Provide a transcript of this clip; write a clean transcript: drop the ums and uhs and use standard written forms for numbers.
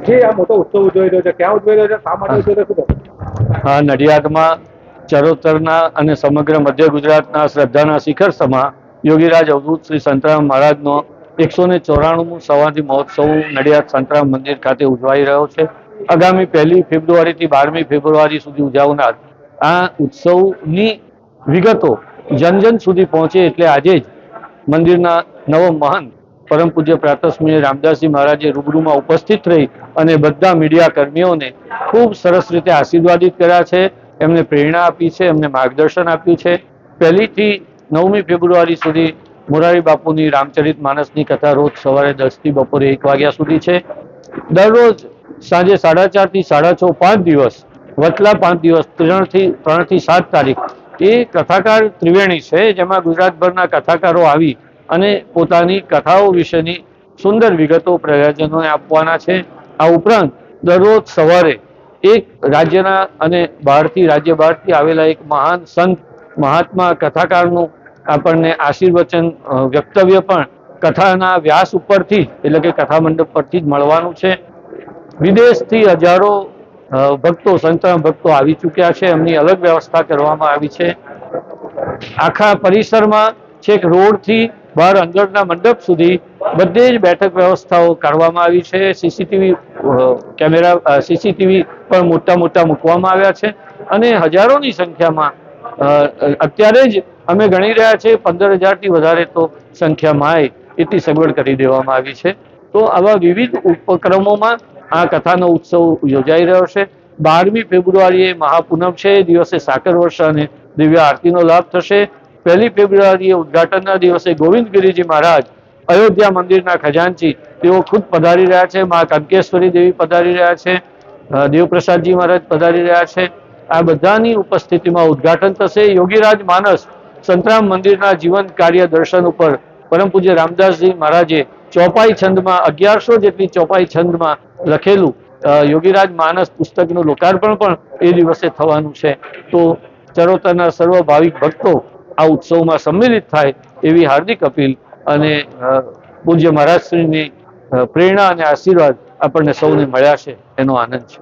જે આ મોટો ઉત્સવ ઉજવાઈ રહ્યો છે, ક્યાં ઉજવાઈ રહ્યો છે, શા માટે ઉજવાઈ રહ્યો છે? હા, નડિયાદમાં ચરોતરના અને સમગ્ર મધ્ય ગુજરાતના શ્રદ્ધાના શિખર સમા યોગીરાજ અવધૂત શ્રી સંતરામ મહારાજનો 194મું સવાધી મહોત્સવ નડિયાદ સંતરામ મંદિર ખાતે ઉજવાઈ રહ્યો છે. આગામી 1 ફેબ્રુઆરીથી 12મી ફેબ્રુઆરી સુધી ઉજવનાર આ ઉત્સવની વિગતો જન જન સુધી પહોંચે એટલે આજે જ મંદિરના નવ મહંત પરમ પૂજ્ય પ્રાતસ્મય રામદાસજી મહારાજે રૂબરૂમાં ઉપસ્થિત રહી અને બધા મીડિયા કર્મીઓને ખૂબ સરસ રીતે આશીર્વાદિત કર્યા છે, એમને પ્રેરણા આપી છે, એમને માર્ગદર્શન આપ્યું છે. 1 થી 9મી ફેબ્રુઆરી સુધી મોરારી બાપુની રામચરિત માનસની કથા રોજ સવારે 10 થી બપોરે 1 વાગ્યા સુધી છે. દરરોજ સાંજે 4:30 થી 6:30 5 દિવસ, વચલા 5 દિવસ 3 થી 7 તારીખ એ કથાકાર ત્રિવેણી છે, જેમાં ગુજરાતભરના કથાકારો આવી અને પોતાની કથાઓ વિશેની સુંદર વિગતો પ્રજાજનોને આપવાના છે. આ ઉપરાંત દરરોજ સવારે એક રાજ્યના અને રાજ્ય બહારથી આવેલા એક મહાન સંત મહાત્મા કથાકારનું આપણને આશીર્વચન વક્તવ્ય પણ કથાના વ્યાસ ઉપરથી એટલે કે કથા મંડપ પરથી જ મળવાનું છે. વિદેશથી હજારો ભક્તો સંતરામ ભક્તો આવી ચૂક્યા છે, એમની અલગ વ્યવસ્થા કરવામાં આવી છે. આખા પરિસરમાં છેક રોડથી બહાર અંદરના મંડપ સુધી બધે જ બેઠક વ્યવસ્થાઓ કરવામાં આવી છે. સીસીટીવી કેમેરા સીસીટીવી પણ મોટા મૂકવામાં આવ્યા છે અને હજારોની સંખ્યામાં અત્યારે જ અમે ગણી રહ્યા છીએ 15,000થી વધારે તો સંખ્યામાં આવે એટલી સગવડ કરી દેવામાં આવી છે. તો આવા વિવિધ ઉપક્રમોમાં આ કથાનો ઉત્સવ યોજાઈ રહ્યો છે. 12મી ફેબ્રુઆરીએ મહાપૂનમ છે, એ દિવસે સાકર વર્ષા અને દિવ્ય આરતીનો લાભ થશે. 1 ફેબ્રુઆરીએ ઉદઘાટનના દિવસે ગોવિંદગીરીજી મહારાજ અયોધ્યા મંદિરના ખજાનચી તેઓ ખુદ પધારી રહ્યા છે. મા કંકેશ્વરી દેવી પધારી રહ્યા છે, દેવપ્રસાદજી મહારાજ પધારી રહ્યા છે. આ બધાની ઉપસ્થિતિમાં ઉદઘાટન થશે. યોગીરાજ માનસ સંતરામ મંદિરના જીવન કાર્ય દર્શન ઉપર પરમ પૂજ્ય રામદાસજી મહારાજે ચોપાઈ છંદમાં 1100 જેટલી ચોપાઈ છંદમાં લખેલું યોગીરાજ માનસ પુસ્તકનું લોકાર્પણ પણ એ દિવસે થવાનું છે. તો ચરોતરના સર્વ ભાવિક ભક્તો આ ઉત્સવમાં સંમિલિત થાય એવી હાર્દિક અપીલ અને પૂજ્ય મહારાજશ્રીની પ્રેરણા અને આશીર્વાદ આપણને સૌને મળ્યા છે એનો આનંદ છે.